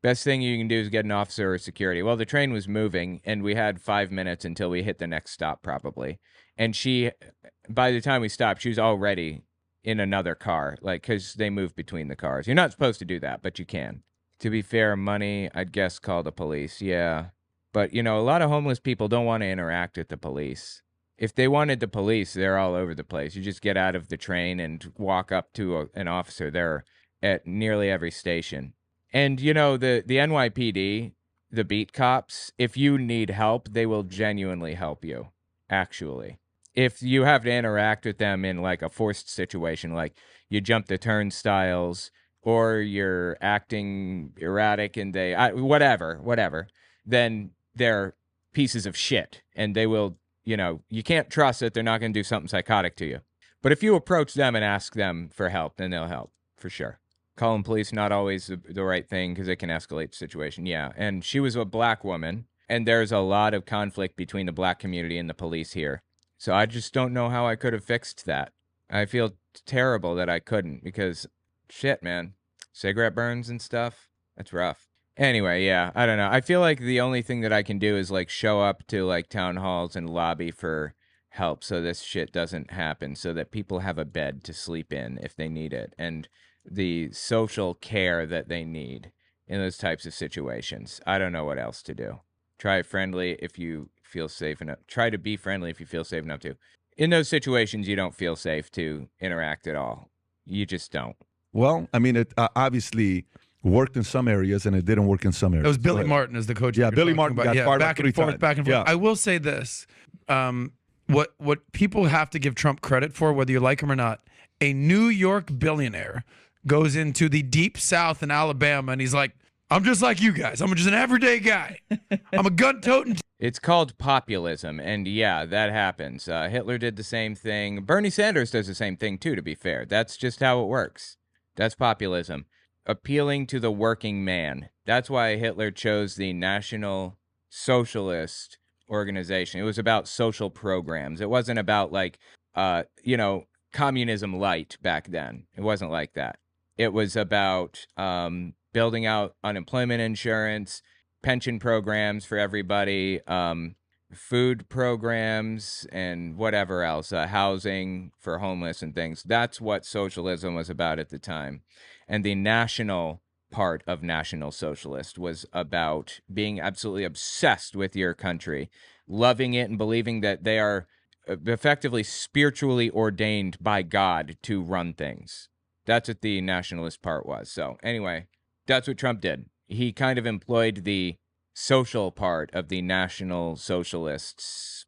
Best thing you can do is get an officer or security. Well, the train was moving, and we had 5 minutes until we hit the next stop, probably. And by the time we stopped, she was already in another car, because they move between the cars. You're not supposed to do that, but you can. To be fair, money, I'd guess call the police. Yeah. But, a lot of homeless people don't want to interact with the police. If they wanted the police, they're all over the place. You just get out of the train and walk up to an officer. They're at nearly every station. And, the NYPD, the beat cops, if you need help, they will genuinely help you, actually. If you have to interact with them in, a forced situation, like you jump the turnstiles or you're acting erratic and whatever, then they're pieces of shit. And they will, you can't trust that they're not going to do something psychotic to you. But if you approach them and ask them for help, then they'll help, for sure. Calling police, not always the right thing, because it can escalate the situation. Yeah, and she was a black woman, and there's a lot of conflict between the black community and the police here. So I just don't know how I could have fixed that. I feel terrible that I couldn't, because shit, man. Cigarette burns and stuff, that's rough. Anyway, yeah, I don't know. I feel like the only thing that I can do is show up to town halls and lobby for help so this shit doesn't happen, so that people have a bed to sleep in if they need it, and the social care that they need in those types of situations. I don't know what else to do. Try friendly if you feel safe enough. Try to be friendly if you feel safe enough to. In those situations, you don't feel safe to interact at all. You just don't. Well, I mean, it obviously worked in some areas and it didn't work in some areas. It was Billy Martin as the coach. Yeah, Billy Martin got fired back and forth. Yeah. I will say this. What people have to give Trump credit for, whether you like him or not, a New York billionaire goes into the deep South in Alabama and he's like, I'm just like you guys. I'm just an everyday guy. I'm a gun-toting. It's called populism, and yeah, that happens. Hitler did the same thing. Bernie Sanders does the same thing, too, to be fair. That's just how it works. That's populism. Appealing to the working man. That's why Hitler chose the National Socialist Organization. It was about social programs. It wasn't about, communism light back then. It wasn't like that. It was about building out unemployment insurance, pension programs for everybody, food programs, and whatever else, housing for homeless and things. That's what socialism was about at the time. And the national part of National Socialist was about being absolutely obsessed with your country, loving it and believing that they are effectively spiritually ordained by God to run things. That's what the nationalist part was. So anyway, that's what Trump did. He kind of employed the social part of the National Socialists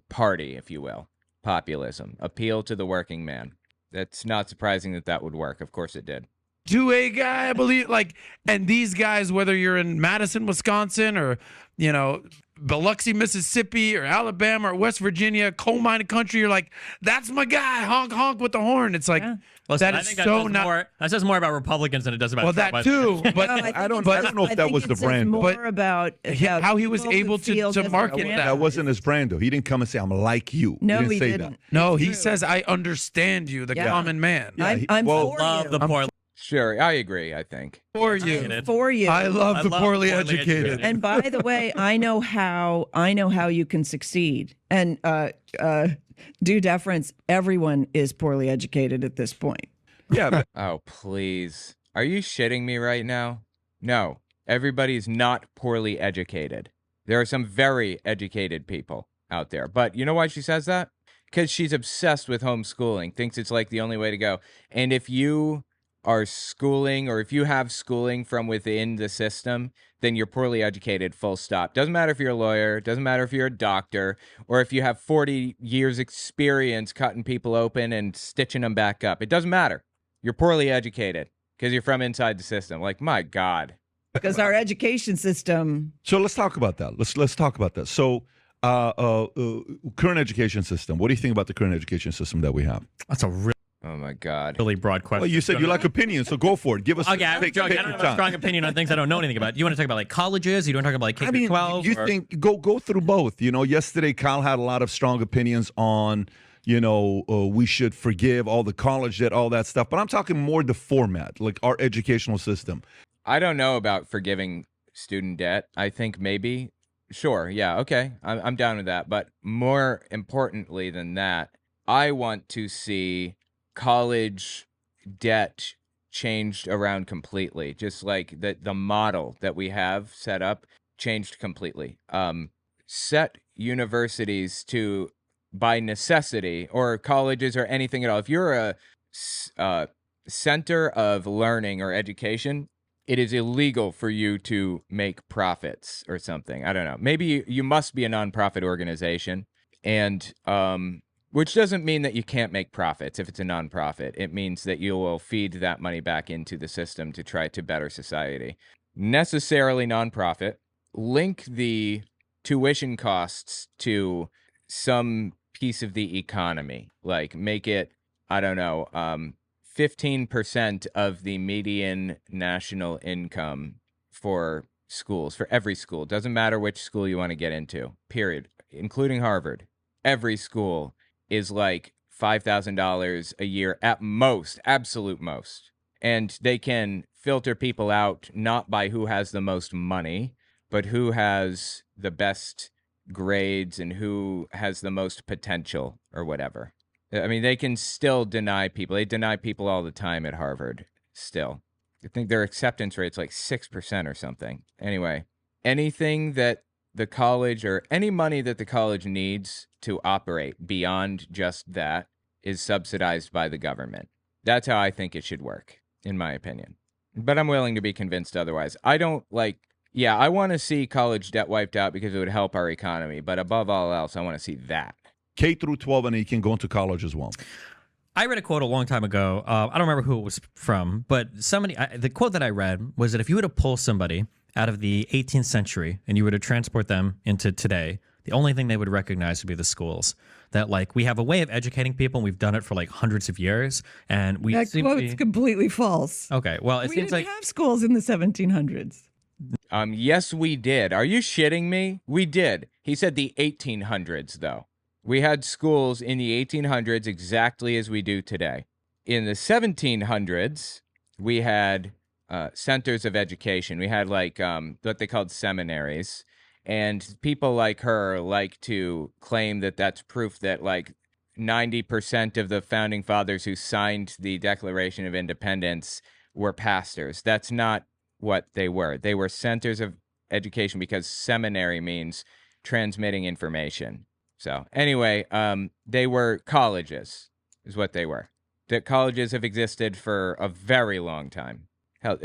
party, if you will. Populism, appeal to the working man. That's not surprising that that would work. Of course it did. To a guy, I believe, like, and these guys, whether you're in Madison, Wisconsin, or, you know, Biloxi, Mississippi, or Alabama, or West Virginia, coal mining country, you're like, that's my guy, honk, honk with the horn. It's like, Listen, that I is think so that not. That says more about Republicans than it does about Well, Trump. that too, but I don't know if that was the brand. More about how he was people who able feel to just market like that. That wasn't his brand, though. He didn't come and say, I'm like you. No, he he say didn't. that. No, It's he true. says, I understand you, the common man. Yeah, I'm for Love you. the poor. Sure, I agree, I think. For you. Educated. For you. I love the love poorly poorly educated. educated. And by the way, I know how you can succeed. And due deference, everyone is poorly educated at this point. Yeah, but Oh, please. Are you shitting me right now? No, everybody's not poorly educated. There are some very educated people out there. But you know why she says that? Because she's obsessed with homeschooling, thinks it's like the only way to go. And if you are schooling, or if you have schooling from within the system, then you're poorly educated, full stop. Doesn't matter if you're a lawyer, doesn't matter if you're a doctor, or if you have 40 years experience cutting people open and stitching them back up. It doesn't matter. You're poorly educated because you're from inside the system. Like, my God. Because our education system. so let's talk about that. Let's talk about that. So, current education system. What do you think about the current education system that we have? That's a really, Oh, my God. really broad question. Well, you said you like opinions, so go for it. Give us. Okay, I'm joking. I don't your have a time. strong opinion on things I don't know anything about. You want to talk about like colleges? You want to talk about like K I through mean, 12? you or- think go through both. You know, yesterday Kyle had a lot of strong opinions on, you know, we should forgive all the college debt, all that stuff. But I'm talking more the format, like our educational system. I don't know about forgiving student debt. I think maybe, sure, yeah, okay, I'm down with that. But more importantly than that, I want to see college debt changed around completely. Just like the model that we have set up changed completely. Set universities to, by necessity, or colleges or anything at all. If you're a center of learning or education, it is illegal for you to make profits or something. I don't know. Maybe you must be a nonprofit organization, and which doesn't mean that you can't make profits if it's a nonprofit. It means that you will feed that money back into the system to try to better society. Necessarily nonprofit. Link the tuition costs to some piece of the economy. Like make it, I don't know, 15% of the median national income for schools, for every school. Doesn't matter which school you want to get into, period, including Harvard. Every school is like $5,000 a year at most, absolute most. And they can filter people out not by who has the most money, but who has the best grades and who has the most potential or whatever. I mean, they can still deny people. They deny people all the time at Harvard still. I think their acceptance rate's like 6% or something. Anyway, anything that the college, or any money that the college needs to operate beyond just that, is subsidized by the government. That's how I think it should work, in my opinion. But I'm willing to be convinced otherwise. I don't like, yeah, I want to see college debt wiped out because it would help our economy. But above all else, I want to see that. K through 12, and he can go into college as well. I read a quote a long time ago. I don't remember who it was from, but the quote that I read was that if you were to pull somebody out of the 18th century and you were to transport them into today, the only thing they would recognize would be the schools. That like we have a way of educating people, and we've done it for like hundreds of years, and we That seem to quote's be completely false. okay. Well, it We seems didn't like have schools in the 1700s. Yes, we did. Are you shitting me? We did. He said the 1800s, though. We had schools in the 1800s exactly as we do today. In the 1700s, we had centers of education. We had like what they called seminaries, and people like her like to claim that that's proof that like 90% of the founding fathers who signed the Declaration of Independence were pastors. That's not what they were. They were centers of education because seminary means transmitting information. So anyway, they were colleges, is what they were. The colleges have existed for a very long time. Hell,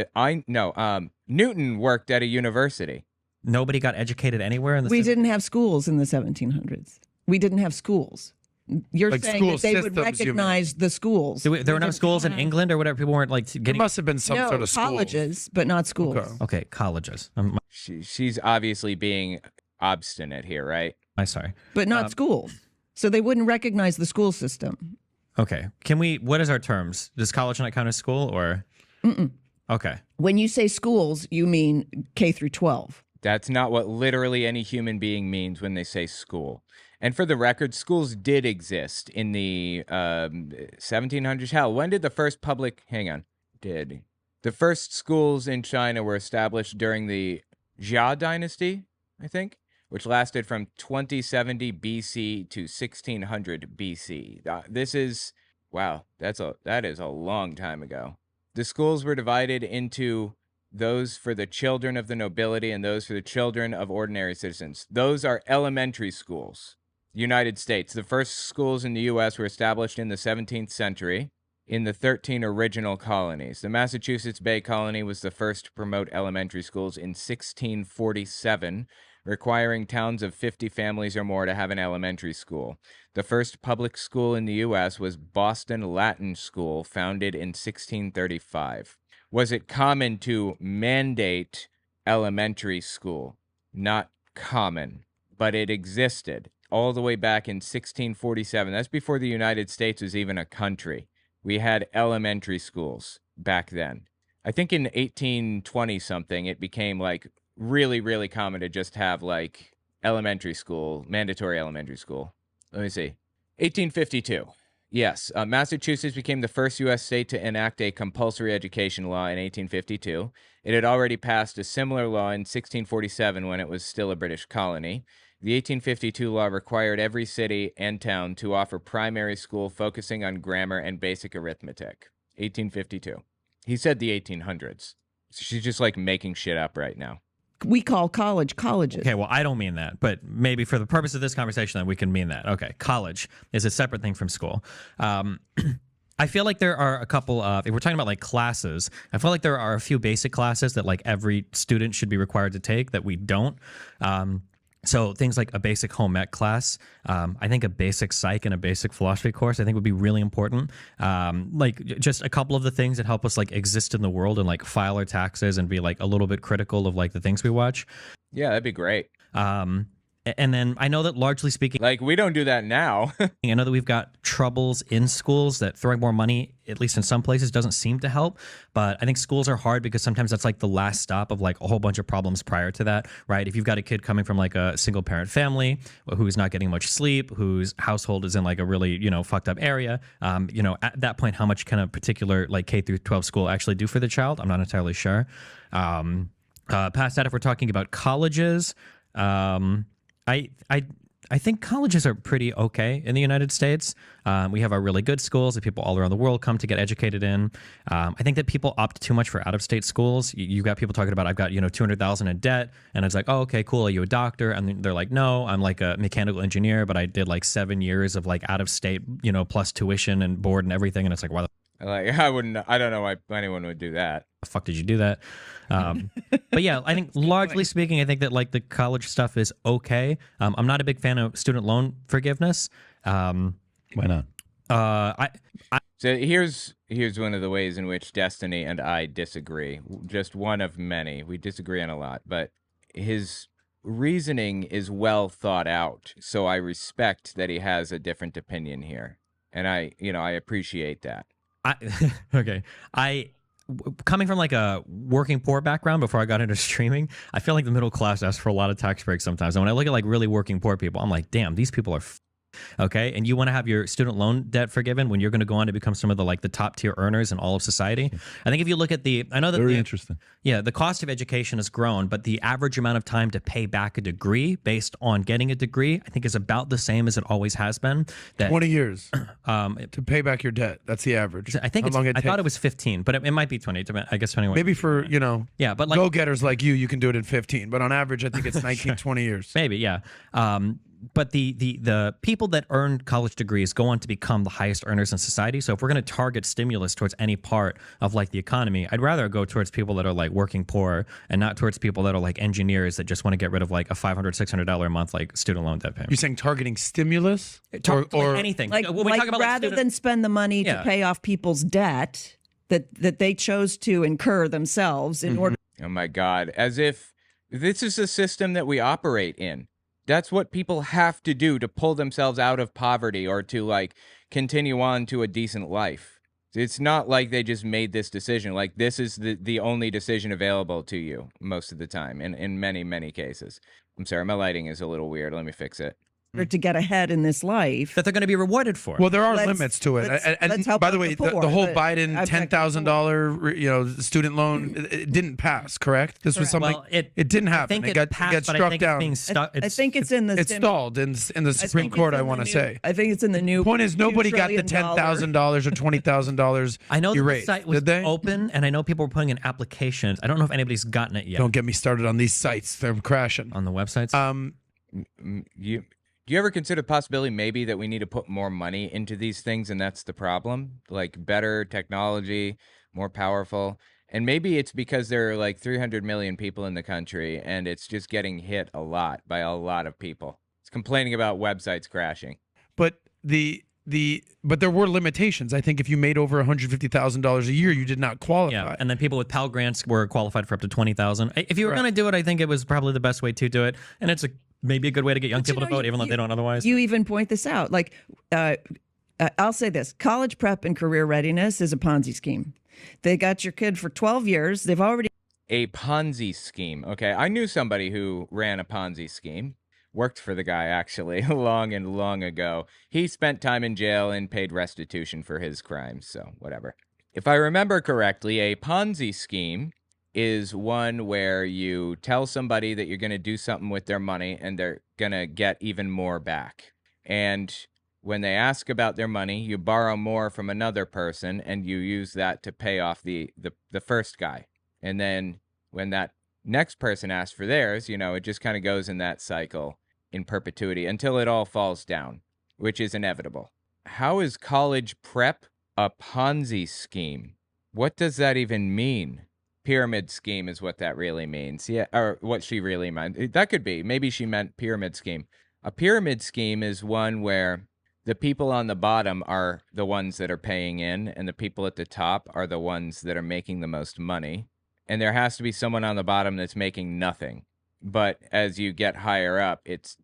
Newton worked at a university. Nobody got educated anywhere in the We didn't have schools in the 1700s. We didn't have schools. You're Like saying school that they would systems, you mean? recognize the schools. There were no schools in England or whatever. People weren't like There getting. must have been some No, sort of school. colleges, but not schools. Okay. Okay, colleges. She's obviously being obstinate here, right? I'm sorry. But not schools. So they wouldn't recognize the school system. Okay. What is our terms? Does college not count as school or? Okay. When you say schools, you mean K through 12. That's not what literally any human being means when they say school. And for the record, schools did exist in the 1700s. Hell, when did the first public... Hang on. The first schools in China were established during the Jia dynasty, I think, which lasted from 2070 BC to 1600 BC. This is... Wow, that is a long time ago. The schools were divided into those for the children of the nobility and those for the children of ordinary citizens. Those are elementary schools. United States. The first schools in the U.S. were established in the 17th century in the 13 original colonies. The Massachusetts Bay Colony was the first to promote elementary schools in 1647, requiring towns of 50 families or more to have an elementary school. The first public school in the U.S. was Boston Latin School, founded in 1635. Was it common to mandate elementary school? Not common, but it existed all the way back in 1647. That's before the United States was even a country. We had elementary schools back then. I think in 1820-something, it became like really, really common to just have like elementary school, mandatory elementary school. Let me see. 1852. Yes, Massachusetts became the first U.S. state to enact a compulsory education law in 1852. It had already passed a similar law in 1647 when it was still a British colony. The 1852 law required every city and town to offer primary school focusing on grammar and basic arithmetic. 1852. He said the 1800s. So she's just like making shit up right now. We call college colleges. Okay, well, I don't mean that, but maybe for the purpose of this conversation, then we can mean that. Okay, college is a separate thing from school. I feel like there are a couple of, if we're talking about like classes, I feel like there are a few basic classes that like every student should be required to take that we don't. So things like a basic home ec class, I think a basic psych and a basic philosophy course, I think would be really important. Like just a couple of the things that help us like exist in the world and like file our taxes and be like a little bit critical of like the things we watch. Yeah, that'd be great. And then I know that largely speaking, like we don't do that now. I know that we've got troubles in schools that throwing more money, at least in some places, doesn't seem to help. But I think schools are hard because sometimes that's like the last stop of like a whole bunch of problems prior to that, right? If you've got a kid coming from like a single parent family who's not getting much sleep, whose household is in like a really, fucked up area, at that point, how much can a particular like K through 12 school actually do for the child? I'm not entirely sure. Past that, if we're talking about colleges, I think colleges are pretty okay in the United States. We have our really good schools that people all around the world come to get educated in. I think that people opt too much for out-of-state schools. You got people talking about, I've got, $200,000 in debt. And it's like, oh, okay, cool. Are you a doctor? And they're like, no, I'm like a mechanical engineer, but I did like 7 years of like out-of-state, plus tuition and board and everything. And it's like, why the I don't know why anyone would do that. fuck did you do that? But yeah, I think largely speaking, I think that like the college stuff is okay. I'm not a big fan of student loan forgiveness. Why not? So here's one of the ways in which Destiny and I disagree. Just one of many. We disagree on a lot, but his reasoning is well thought out. So I respect that he has a different opinion here, and I appreciate that. Coming from like a working poor background before I got into streaming, I feel like the middle class asks for a lot of tax breaks sometimes. And when I look at like really working poor people, I'm like, damn, these people are Okay, and you want to have your student loan debt forgiven when you're going to go on to become some of the top tier earners in all of society. I think if you look at I know that Very interesting. Yeah, the cost of education has grown, but the average amount of time to pay back a degree based on getting a degree, I think, is about the same as it always has been. 20 years to pay back your debt. That's the average. I think I thought it was 15, but it might be 20. I guess 21. Maybe for yeah, but go-getters like you can do it in 15. But on average, I think it's 19, 20 years. Maybe, yeah. But the people that earn college degrees go on to become the highest earners in society. So if we're going to target stimulus towards any part of the economy, I'd rather go towards people that are working poor and not towards people that are engineers that just want to get rid of a $500, $600 a month student loan debt payment. You're saying targeting stimulus or anything? When we talk about rather than spend the money to pay off people's debt that they chose to incur themselves in order. Oh my God! As if this is a system that we operate in. That's what people have to do to pull themselves out of poverty or to continue on to a decent life. It's not like they just made this decision. This is the only decision available to you most of the time in many, many cases. I'm sorry, my lighting is a little weird. Let me fix it. To get ahead in this life that they're going to be rewarded for. Well, there are limits to it. And by the way, the whole Biden $10,000 student loan, it didn't pass, correct? This was something. Well, it didn't happen. It got struck down. I think it's in the. It's stalled in the Supreme Court. I want to say. I think it's in the new. Point is, nobody got the $10,000 or $20,000. I know erased. The site was open, and I know people were putting in applications. I don't know if anybody's gotten it yet. Don't get me started on these sites. They're crashing on the websites. Do you ever consider the possibility maybe that we need to put more money into these things and that's the problem? Better technology, more powerful. And maybe it's because there are 300 million people in the country and it's just getting hit a lot by a lot of people. It's complaining about websites crashing. But but there were limitations. I think if you made over $150,000 a year, you did not qualify. Yeah, and then people with Pell Grants were qualified for up to $20,000. If you were going to do it, I think it was probably the best way to do it. And it's maybe a good way to get young people to vote, even though they don't otherwise. You even point this out. I'll say this. College prep and career readiness is a Ponzi scheme. They got your kid for 12 years. They've already... A Ponzi scheme. Okay, I knew somebody who ran a Ponzi scheme. Worked for the guy, actually, long and long ago. He spent time in jail and paid restitution for his crimes, so whatever. If I remember correctly, a Ponzi scheme is one where you tell somebody that you're going to do something with their money and they're going to get even more back. And when they ask about their money, you borrow more from another person and you use that to pay off the first guy. And then when that next person asks for theirs, it just kind of goes in that cycle in perpetuity until it all falls down, which is inevitable. How is college prep a Ponzi scheme? What does that even mean? Pyramid scheme is what that really means. Yeah, or what she really meant. That could be. Maybe she meant pyramid scheme. A pyramid scheme is one where the people on the bottom are the ones that are paying in, and the people at the top are the ones that are making the most money. And there has to be someone on the bottom that's making nothing. But as you get higher up, it's,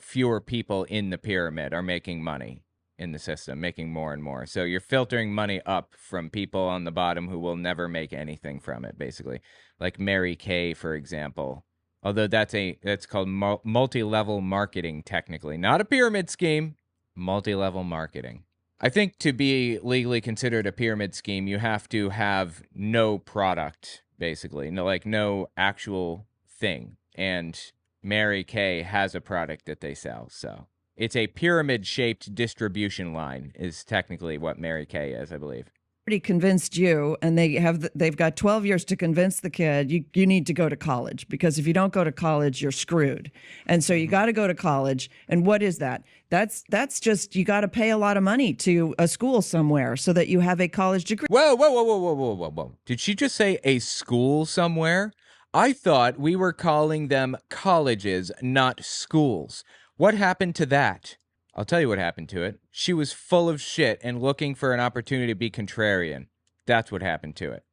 fewer people in the pyramid are making money in the system, making more and more. So you're filtering money up from people on the bottom who will never make anything from it, basically. Like Mary Kay, for example. Although that's called multi-level marketing, technically. Not a pyramid scheme, multi-level marketing. I think to be legally considered a pyramid scheme, you have to have no product, basically. No actual thing. And Mary Kay has a product that they sell, so it's a pyramid-shaped distribution line is technically what Mary Kay is, I believe. Already convinced you, and they've got 12 years to convince the kid you need to go to college, because if you don't go to college, you're screwed. And so you got to go to college. And what is that? That's just, you got to pay a lot of money to a school somewhere so that you have a college degree. Whoa. Did she just say a school somewhere? I thought we were calling them colleges, not schools. What happened to that? I'll tell you what happened to it. She was full of shit and looking for an opportunity to be contrarian. That's what happened to it.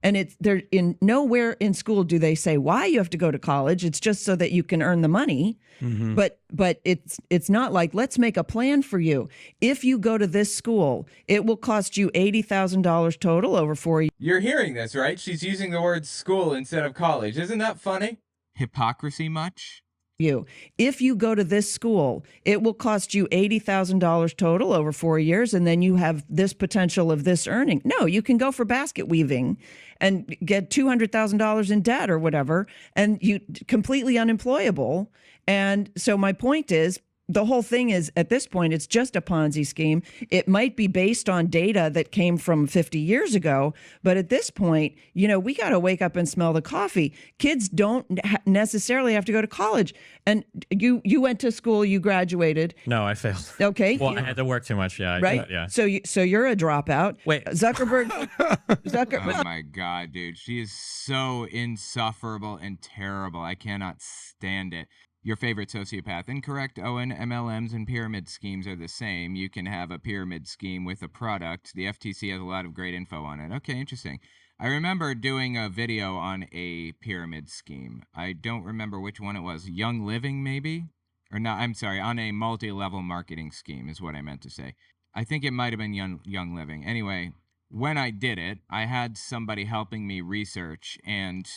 And they're in nowhere in school do they say why you have to go to college. It's just so that you can earn the money. Mm-hmm. But it's not like, let's make a plan for you. If you go to this school, it will cost you $80,000 total over 4 years. You're hearing this, right? She's using the word school instead of college. Isn't that funny? Hypocrisy much? you. If you go to this school, it will cost you $80,000 total over 4 years, and then you have this potential of this earning. No, you can go for basket weaving and get $200,000 in debt or whatever, and you completely unemployable. And so my point is, the whole thing is, at this point, it's just a Ponzi scheme. It might be based on data that came from 50 years ago, but at this point, we got to wake up and smell the coffee. Kids don't necessarily have to go to college. And you went to school, you graduated. No, I failed. Okay. Well, I had to work too much. Yeah. Right. Yeah. So you're a dropout. Wait. Zuckerberg. Oh my God, dude. She is so insufferable and terrible. I cannot stand it. Your favorite sociopath. Incorrect, Owen. MLMs and pyramid schemes are the same. You can have a pyramid scheme with a product. The FTC has a lot of great info on it. Okay, interesting. I remember doing a video on a pyramid scheme. I don't remember which one it was. Young Living, maybe? Or not, I'm sorry, on a multi-level marketing scheme is what I meant to say. I think it might have been Young Living. Anyway, when I did it, I had somebody helping me research, and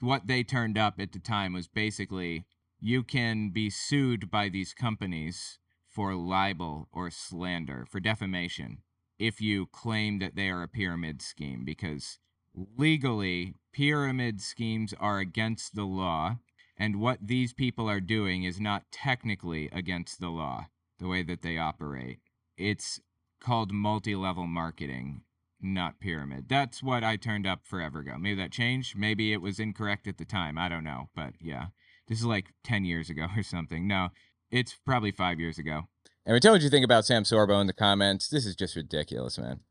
what they turned up at the time was basically, you can be sued by these companies for libel or slander, for defamation, if you claim that they are a pyramid scheme, because legally, pyramid schemes are against the law, and what these people are doing is not technically against the law, the way that they operate. It's called multi-level marketing, not pyramid. That's what I turned up forever ago. Maybe that changed. Maybe it was incorrect at the time. I don't know, but yeah. This is like 10 years ago or something. No, it's probably 5 years ago. And tell me what you think about Sam Sorbo in the comments. This is just ridiculous, man.